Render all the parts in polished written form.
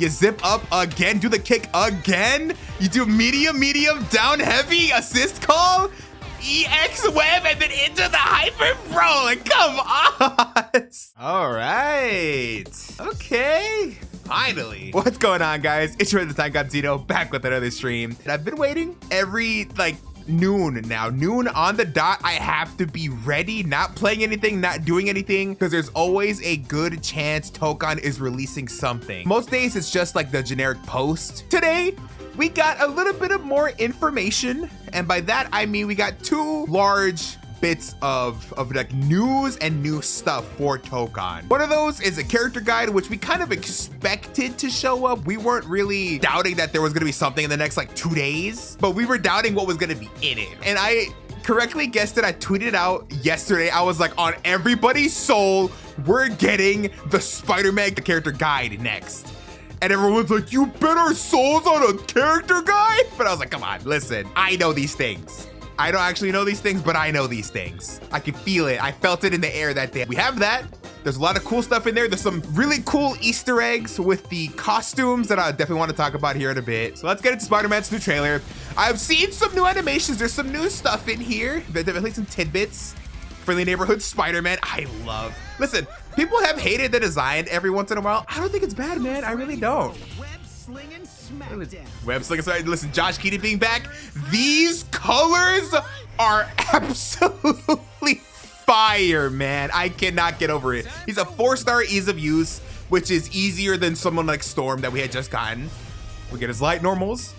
You zip up again, do the kick again. You do medium, down heavy, assist call, EX web, and then into the hyper, bro. Like, come on. All right. Okay. Finally. What's going on, guys? It's your time God Zeno back with another stream. And I've been waiting every noon on the dot. I have to be ready, not playing anything, not doing anything, because there's always a good chance Tokon is releasing something. Most days it's just like the generic post. Today we got a little bit of more information, and by that I mean we got two large bits of like news and new stuff for Tokon. One of those is a character guide, which we kind of expected to show up. We weren't really doubting that there was gonna be something in the next 2 days, but we were doubting what was gonna be in it. And I correctly guessed it. I tweeted out yesterday. I was like, on everybody's soul, we're getting the Spider-Man character guide next. And everyone's like, you bet our souls on a character guide? But I was like, come on, listen, I know these things. I don't actually know these things, but I know these things. I can feel it. I felt it in the air that day. We have that. There's a lot of cool stuff in there. There's some really cool Easter eggs with the costumes that I definitely want to talk about here in a bit. So let's get into Spider-Man's new trailer. I've seen some new animations. There's some new stuff in here. Definitely some tidbits. Friendly neighborhood Spider-Man. I love. Listen, people have hated the design every once in a while. I don't think it's bad, man. I really don't. Web slinging smackdown. Listen, Josh Keaton being back. These colors are absolutely fire, man. I cannot get over it. He's a 4-star ease of use, which is easier than someone like Storm that we had just gotten. We get his light normals.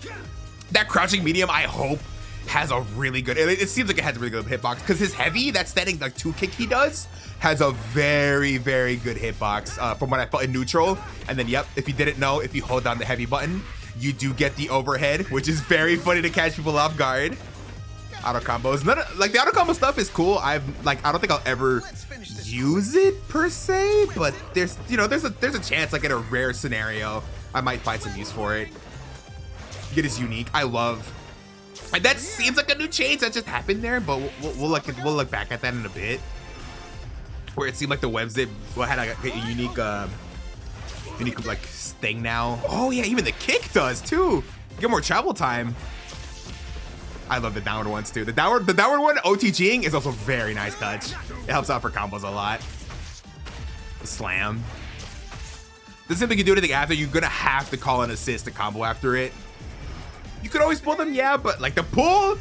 That crouching medium, I hope, has a really good, it seems like it has a really good hitbox, because his heavy, that standing 2 kick he does, has a very, very good hitbox from what I felt in neutral. And then, yep, if you didn't know, if you hold down the heavy button, you do get the overhead, which is very funny to catch people off guard. Auto combos, the auto combo stuff is cool. I don't think I'll ever use it per se, but there's a chance, in a rare scenario, I might find some use for it. Get his unique. I love. And that seems like a new change that just happened there, but we'll look back at that in a bit. Where it seemed like the web zip had a unique thing now. Oh yeah, even the kick does too. Get more travel time. I love the downward ones too. The downward one OTGing is also very nice touch. It helps out for combos a lot. The slam. Doesn't think you do anything after. You're gonna have to call an assist to combo after it. You could always pull them, yeah, but the pull,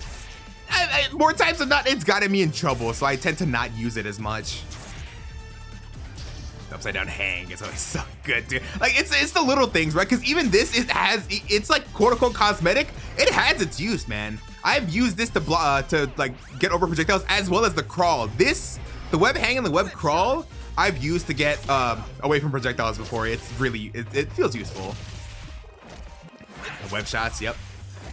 more times than not, it's gotten me in trouble, so I tend to not use it as much. Upside down hang is always so good, dude. It's the little things, right? Because even this, it's quote unquote cosmetic. It has its use, man. I've used this to get over projectiles as well as the crawl. The web hang and the web crawl, I've used to get away from projectiles before. It's really, it feels useful. The web shots, yep.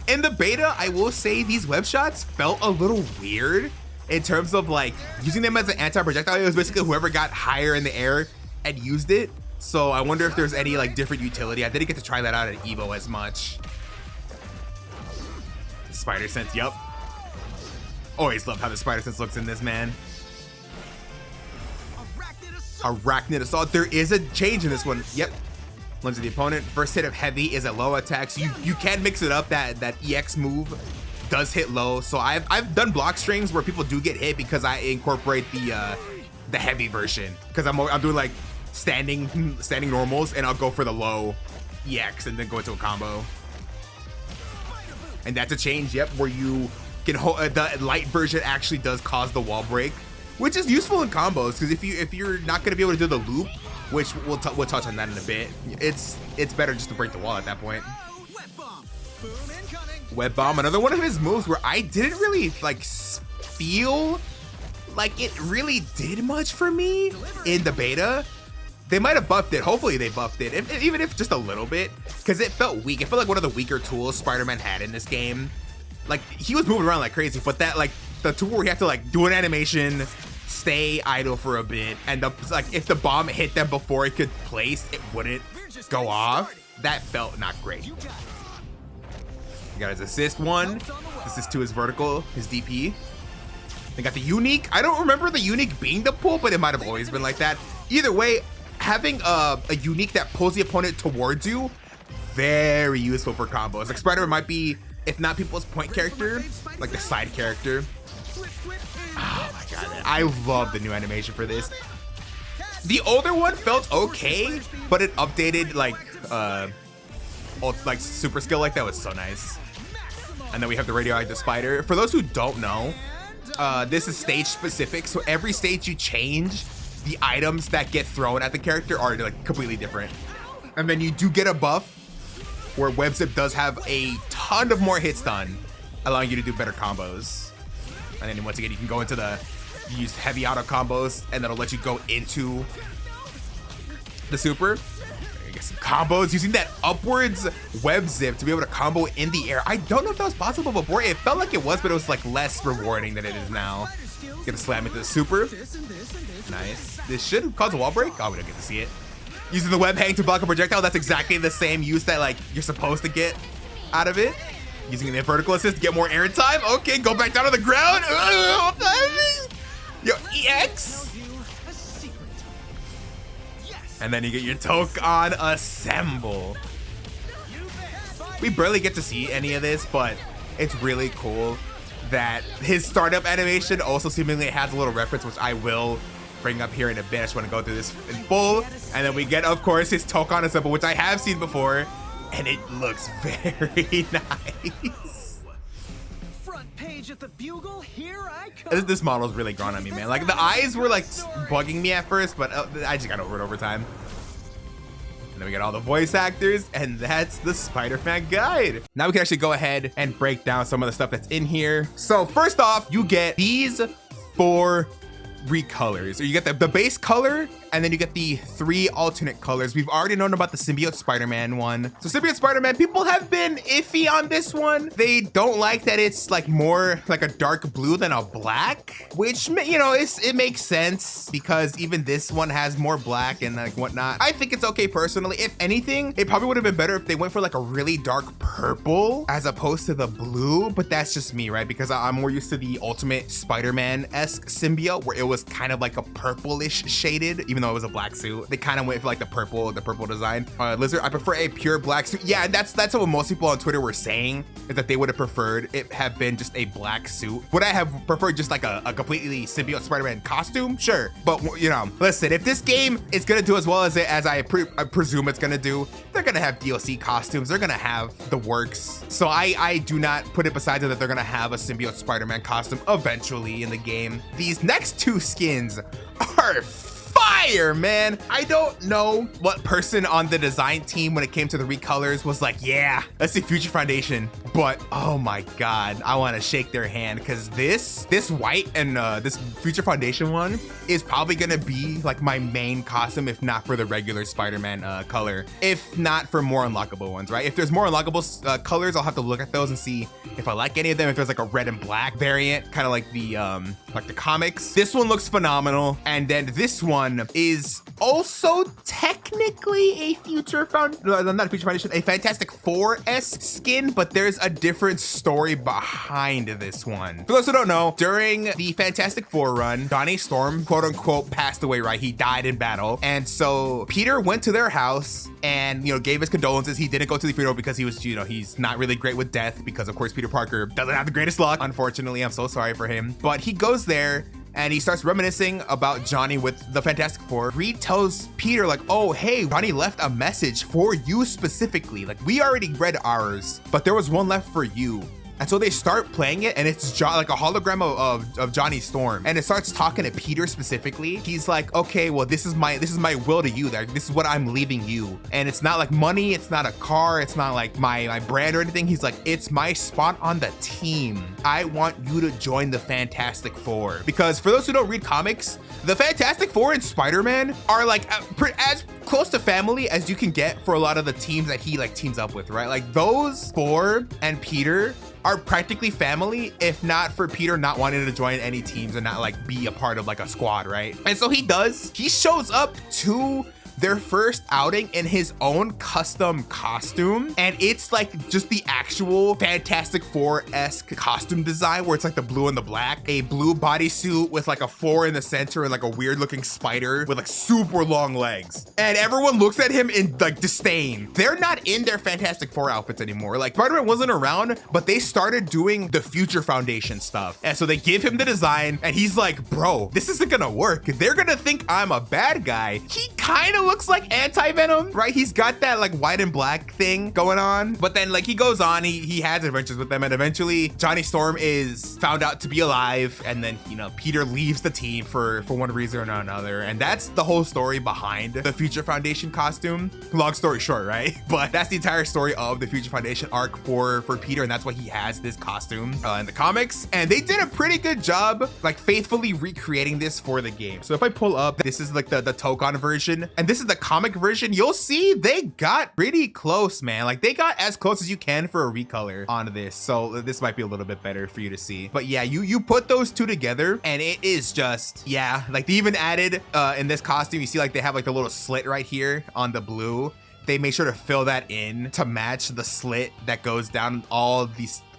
In the beta, I will say these web shots felt a little weird in terms of using them as an anti-projectile. It was basically whoever got higher in the air and used it. So I wonder if there's any different utility. I didn't get to try that out at Evo as much. Spider sense, yep. Always love how the spider sense looks in this, man. Arachnid assault. There is a change in this one. Yep. Lunge to the opponent. First hit of heavy is a low attack, so you can mix it up. That EX move does hit low. So I've done block strings where people do get hit because I incorporate the heavy version, because I'm doing standing normals, and I'll go for the low EX and then go into a combo. And that's a change, yep, where you can hold the light version actually does cause the wall break, which is useful in combos, because if you're not going to be able to do the loop, which we'll touch on that in a bit, it's better just to break the wall at that point. Web bomb, another one of his moves where I didn't really feel like it really did much for me in the beta. They might have buffed it. Hopefully they buffed it, even if just a little bit, because it felt weak. It felt like one of the weaker tools Spider-Man had in this game. He was moving around like crazy, but that the tool where you have to do an animation, stay idle for a bit, and if the bomb hit them before it could place, it wouldn't go off. That felt not great. He got his assist 1, assist 2 is vertical, his DP. They got the unique. I don't remember the unique being the pull, but it might have always been like that. Either way, having a unique that pulls the opponent towards you very useful for combos. Like Spider-Man might be, if not people's point character, like the side character. Oh my god, man. I love the new animation for this. The older one felt okay, but it updated like super skill like that was so nice. And then we have the radioactive spider. For those who don't know, this is stage specific, so every stage you change, the items that get thrown at the character are like completely different. And then you do get a buff where web zip does have a ton of more hit stun, allowing you to do better combos. And then once again, you can go into you use heavy auto combos, and that'll let you go into the super. I guess some combos using that upwards web zip to be able to combo in the air. I don't know if that was possible before. It felt like it was, but it was like less rewarding than it is now. Get a slam into the super. Nice. This should cause a wall break. Oh, we don't get to see it. Using the web hang to block a projectile. That's exactly the same use that like you're supposed to get out of it. Using the vertical assist to get more air time. Okay, go back down to the ground. Yo, EX. And then you get your Tokon assemble. We barely get to see any of this, but it's really cool that his startup animation also seemingly has a little reference, which I will bring up here in a bit. I just want to go through this in full. And then we get, of course, his Tokon assemble, which I have seen before, and it looks very nice. Front page at the Bugle, here I come. This model's really grown on me, man. Like the eyes were like bugging me at first, but I just got over it over time. And then we got all the voice actors, and that's the Spider-Man guide. Now we can actually go ahead and break down some of the stuff that's in here. So first off, you get these 4 recolors. So you get the base color, and then you get the 3 alternate colors. We've already known about the Symbiote Spider-Man one. So Symbiote Spider-Man, people have been iffy on this one. They don't like that it's like more like a dark blue than a black, which, you know, it makes sense because even this one has more black and like whatnot. I think it's okay personally. If anything, it probably would have been better if they went for like a really dark purple as opposed to the blue, but that's just me, right? Because I'm more used to the Ultimate Spider-Man-esque symbiote where it was kind of like a purplish shaded, even though it was a black suit. They kind of went for like the purple design. Lizard, I prefer a pure black suit. Yeah, that's what most people on Twitter were saying, is that they would have preferred it have been just a black suit. Would I have preferred just like a completely symbiote Spider-Man costume? Sure, but you know, listen, if this game is gonna do as well as I presume it's gonna do, they're gonna have DLC costumes. They're gonna have the works. So I do not put it beside them that they're gonna have a symbiote Spider-Man costume eventually in the game. These next 2 skins are fire, man. I don't know what person on the design team when it came to the recolors was like, yeah, let's see Future Foundation. But oh my god, I want to shake their hand because this white and this Future Foundation one is probably gonna be like my main costume, if not for the regular Spider-Man color, if not for more unlockable ones, right? If there's more unlockable colors, I'll have to look at those and see if I like any of them. If there's like a red and black variant, kind of like the comics. This one looks phenomenal, and then this one is also technically a not a Future Foundation, a Fantastic Four-esque skin, but there's a different story behind this one. For those who don't know, during the Fantastic Four run, Johnny Storm, quote unquote, passed away, right? He died in battle. And so Peter went to their house and, you know, gave his condolences. He didn't go to the funeral because he was, you know, he's not really great with death because of course Peter Parker doesn't have the greatest luck, unfortunately. I'm so sorry for him. But he goes there and he starts reminiscing about Johnny with the Fantastic Four. Reed tells Peter like, oh, hey, Johnny left a message for you specifically. Like, we already read ours, but there was one left for you. And so they start playing it, and it's like a hologram of Johnny Storm, and it starts talking to Peter specifically. He's like, okay, well, this is my will to you. Like, this is what I'm leaving you. And it's not like money, it's not a car, it's not like my brand or anything. He's like, it's my spot on the team. I want you to join the Fantastic Four. Because for those who don't read comics, the Fantastic Four and Spider-Man are like as close to family as you can get for a lot of the teams that he like teams up with, right? Like those four and Peter are practically family, if not for Peter not wanting to join any teams and not like be a part of like a squad, right? And so he does. He shows up to their first outing in his own custom costume. And it's like just the actual Fantastic Four-esque costume design where it's like the blue and the black, a blue bodysuit with like a 4 in the center and like a weird looking spider with like super long legs. And everyone looks at him in like disdain. They're not in their Fantastic Four outfits anymore. Like Spider-Man wasn't around, but they started doing the Future Foundation stuff. And so they give him the design and he's like, bro, this isn't gonna work. They're gonna think I'm a bad guy. He kind of looks like Anti-Venom, right? He's got that like white and black thing going on. But then like he goes on, he has adventures with them, and eventually Johnny Storm is found out to be alive. And then, you know, Peter leaves the team for one reason or another. And that's the whole story behind the Future Foundation costume. Long story short, right? But that's the entire story of the Future Foundation arc for Peter, and that's why he has this costume in the comics. And they did a pretty good job like faithfully recreating this for the game. So if I pull up, this is like the Tokon version, and this is the comic version. You'll see they got pretty close, man. Like they got as close as you can for a recolor on this. So this might be a little bit better for you to see. But yeah, you put those two together and it is just, yeah, like they even added in this costume, you see like they have like the little slit right here on the blue. They made sure to fill that in to match the slit that goes down all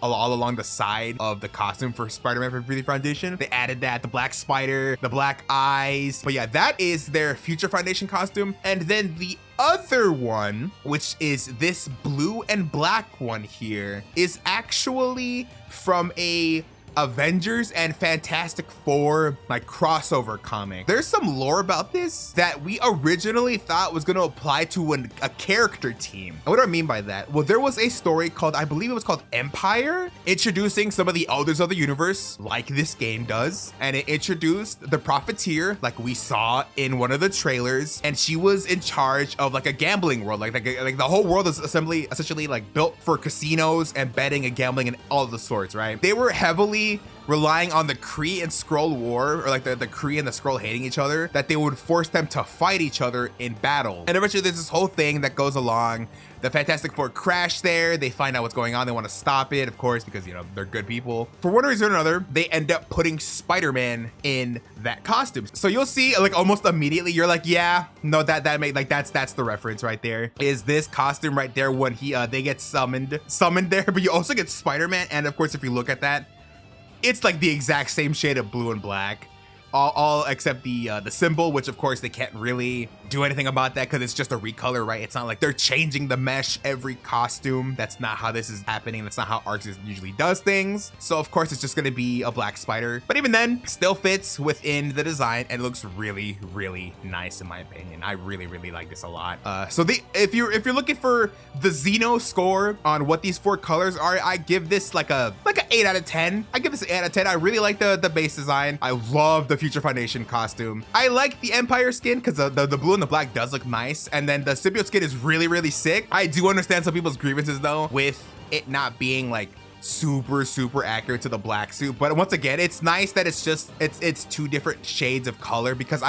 along the side of the costume for Spider-Man for Future Foundation. They added that, the black spider, the black eyes. But yeah, that is their Future Foundation costume. And then the other one, which is this blue and black one here, is actually from a Avengers and Fantastic Four like crossover comic. There's some lore about this that we originally thought was going to apply to a character team. And what do I mean by that? Well, there was a story called, I believe it was called Empire, introducing some of the elders of the universe like this game does. And it introduced the Profiteer like we saw in one of the trailers. And she was in charge of like a gambling world. Like the whole world is essentially like built for casinos and betting and gambling and all of the sorts, right? They were heavily relying on the Kree and Skrull war, or like the Kree and the Skrull hating each other, that they would force them to fight each other in battle. And eventually there's this whole thing that goes along. The Fantastic Four crash there. They find out what's going on. They want to stop it, of course, because, you know, they're good people. For one reason or another, they end up putting Spider-Man in that costume. So you'll see like almost immediately, you're like, yeah, no, that made like that's the reference right there. Is this costume right there when they get summoned there, but you also get Spider-Man. And of course, if you look at that, it's like the exact same shade of blue and black, all except the symbol, which of course they can't really do anything about that because it's just a recolor, right? It's not like they're changing the mesh every costume. That's not how this is happening. That's not how ArcSys usually does things. So of course it's just gonna be a black spider, but even then still fits within the design and looks really, really nice in my opinion. I really, really like this a lot. So if you're looking for the Xeno score on what these 4 colors are, I give this like a 8 out of 10. I give this an 8 out of 10. I really like the base design. I love the Future Foundation costume. I like the Empire skin because the blue and the black does look nice, and then the symbiote skin is really, really sick. I do understand some people's grievances though with it not being like super accurate to the black suit, but once again, it's nice that it's 2 different shades of color, because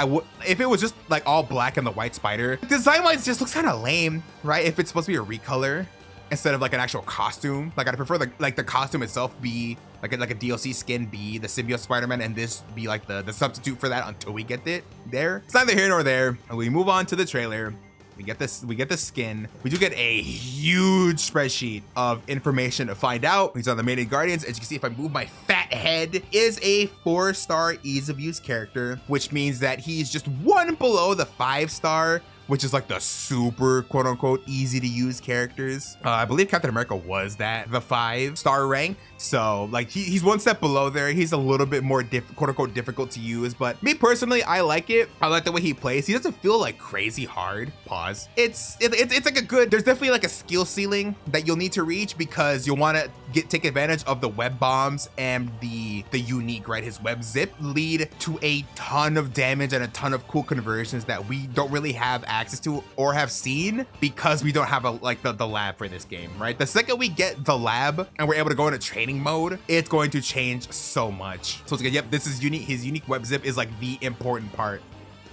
if it was just like all black and the white spider, design wise just looks kind of lame, right? If it's supposed to be a recolor instead of like an actual costume. Like I'd prefer the costume itself be like a DLC skin be the symbiote Spider-Man, and this be like the substitute for that until we get it there. It's neither here nor there. We move on to the trailer. We get the skin. We do get a huge spreadsheet of information to find out. He's on the Maiden Guardians. As you can see, if I move my fat head, is a 4-star ease of use character, which means that he's just 1 below the 5-star, which is like the super quote unquote easy to use characters. I believe Captain America was the 5-star rank. So like he's 1 step below there. He's a little bit more quote unquote difficult to use, but me personally, I like it. I like the way he plays. He doesn't feel like crazy hard. Pause. It's like a good, there's definitely like a skill ceiling that you'll need to reach, because you'll want to take advantage of the web bombs and the unique, right? His web zip lead to a ton of damage and a ton of cool conversions that we don't really have access to or have seen, because we don't have the lab for this game, right? The second we get the lab and we're able to go into training mode, it's going to change so much. So it's good. Yep, this is unique. His unique web zip is like the important part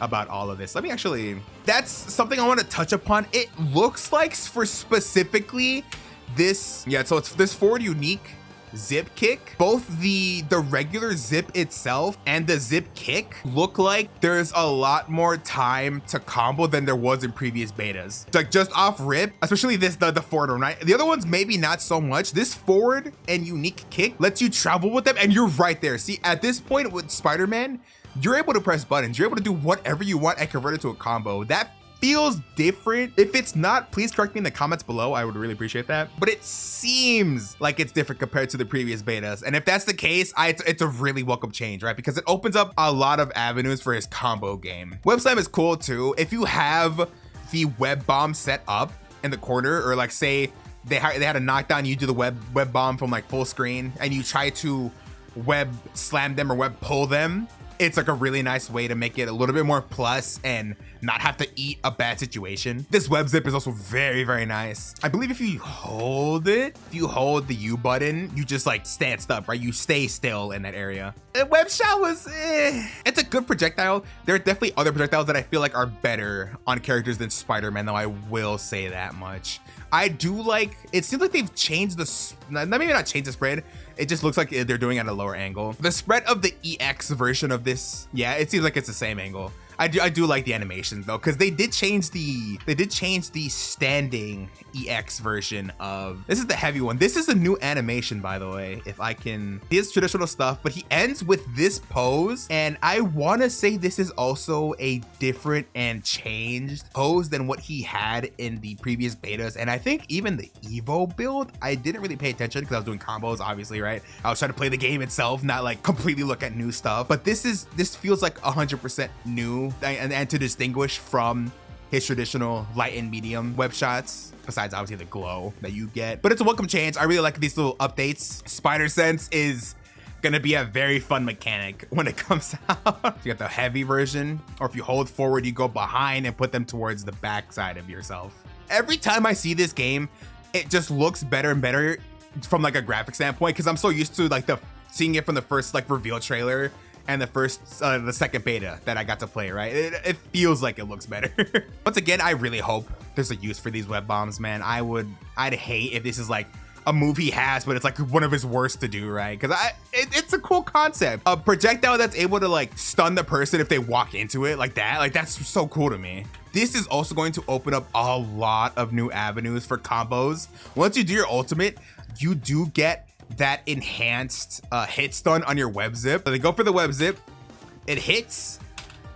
about all of this. Let me actually, that's something I want to touch upon. It looks like for specifically this, yeah, so it's this forward unique zip kick. Both the regular zip itself and the zip kick look like there's a lot more time to combo than there was in previous betas. It's like just off rip, especially this, the forward one, right? The other ones, maybe not so much. This forward and unique kick lets you travel with them and you're right there. See, at this point with Spider-Man, you're able to press buttons. You're able to do whatever you want and convert it to a combo. That feels different. If it's not, please correct me in the comments below. I would really appreciate that. But it seems like it's different compared to the previous betas. And if that's the case, it's a really welcome change, right? Because it opens up a lot of avenues for his combo game. Web slam is cool too. If you have the web bomb set up in the corner, or like say they had a knockdown, you do the web bomb from like full screen and you try to web slam them or web pull them, it's like a really nice way to make it a little bit more plus and not have to eat a bad situation. This web zip is also very, very nice. I believe if you hold the U button, you just like stand still, right? You stay still in that area. The web shot was, it's a good projectile. There are definitely other projectiles that I feel like are better on characters than Spider-Man, though I will say that much. I do like, it seems like they've changed maybe not changed the spread. It just looks like they're doing it at a lower angle. The spread of the EX version of this, yeah, it seems like it's the same angle. I do like the animations though, because they did change the standing EX version of, this is the heavy one. This is a new animation, by the way, if I can, he has traditional stuff, but he ends with this pose. And I want to say this is also a different and changed pose than what he had in the previous betas. And I think even the Evo build, I didn't really pay attention because I was doing combos, obviously, right? I was trying to play the game itself, not like completely look at new stuff. But this feels like 100% new and to distinguish from his traditional light and medium web shots, besides obviously the glow that you get. But it's a welcome change. I really like these little updates. Spider Sense is gonna be a very fun mechanic when it comes out. You got the heavy version, or if you hold forward, you go behind and put them towards the back side of yourself. Every time I see this game, it just looks better and better from like a graphic standpoint, because I'm so used to like seeing it from the first like reveal trailer and the second beta that I got to play, right? It feels like it looks better. Once again, I really hope there's a use for these web bombs, man. I'd hate if this is like a move he has, but it's like one of his worst to do, right? Because it's a cool concept. A projectile that's able to like stun the person if they walk into it like that. Like that's so cool to me. This is also going to open up a lot of new avenues for combos. Once you do your ultimate, you do get that enhanced hit stun on your web zip. So they go for the web zip, it hits.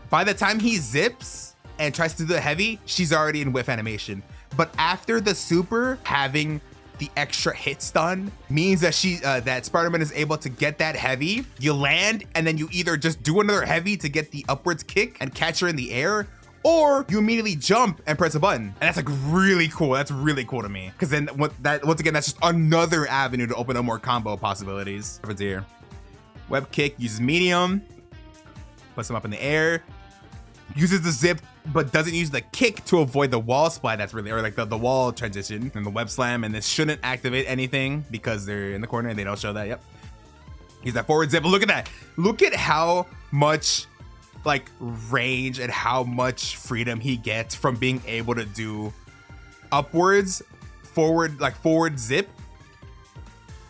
By the time he zips and tries to do the heavy, she's already in whiff animation. But after the super, having the extra hit stun means that that Spider-Man is able to get that heavy. You land and then you either just do another heavy to get the upwards kick and catch her in the air, or you immediately jump and press a button. And that's like really cool. That's really cool to me. Because then once again, that's just another avenue to open up more combo possibilities. What happens here? Web kick, uses medium, puts him up in the air, uses the zip, but doesn't use the kick to avoid the wall splat. That's really, or like the wall transition, and the web slam. And this shouldn't activate anything because they're in the corner and they don't show that. Yep. Use that forward zip. But look at that. Look at how much like range and how much freedom he gets from being able to do upwards, forward zip,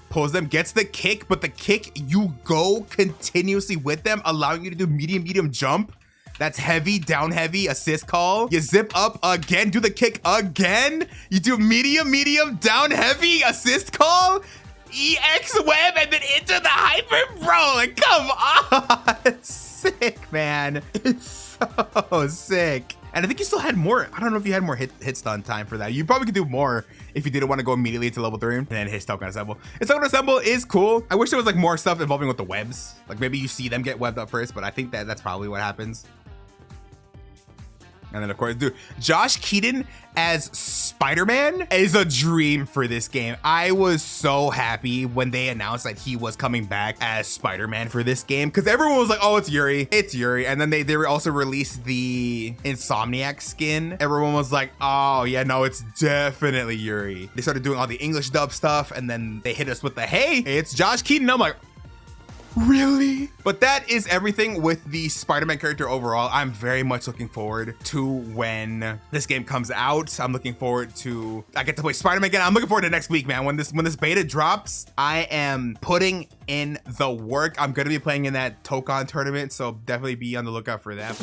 pulls them, gets the kick, but the kick, you go continuously with them, allowing you to do medium jump. That's heavy, down heavy, assist call. You zip up again, do the kick again. You do medium, down heavy, assist call. EX web and then into the hyper, bro. Like, come on. It's sick, man. It's so sick. And I think you still had more. I don't know if you had more hit stun time for that. You probably could do more if you didn't want to go immediately to level 3 and then hit Tokon Assemble. And Tokon Assemble is cool. I wish there was like more stuff involving with the webs. Like maybe you see them get webbed up first, but I think that's probably what happens. And then of course, dude, Josh Keaton as Spider-Man is a dream for this game. I was so happy when they announced that he was coming back as Spider-Man for this game, because everyone was like, oh, it's Yuri. It's Yuri. And then they also released the Insomniac skin. Everyone was like, oh yeah, no, it's definitely Yuri. They started doing all the English dub stuff, and then they hit us with the, hey, it's Josh Keaton. I'm like, Really? But that is everything with the Spider-Man character overall. I'm very much looking forward to when this game comes out. I'm looking forward to, I get to play Spider-Man again. I'm looking forward to next week, man. When this beta drops, I am putting in the work. I'm gonna be playing in that Tokon tournament, so definitely be on the lookout for that.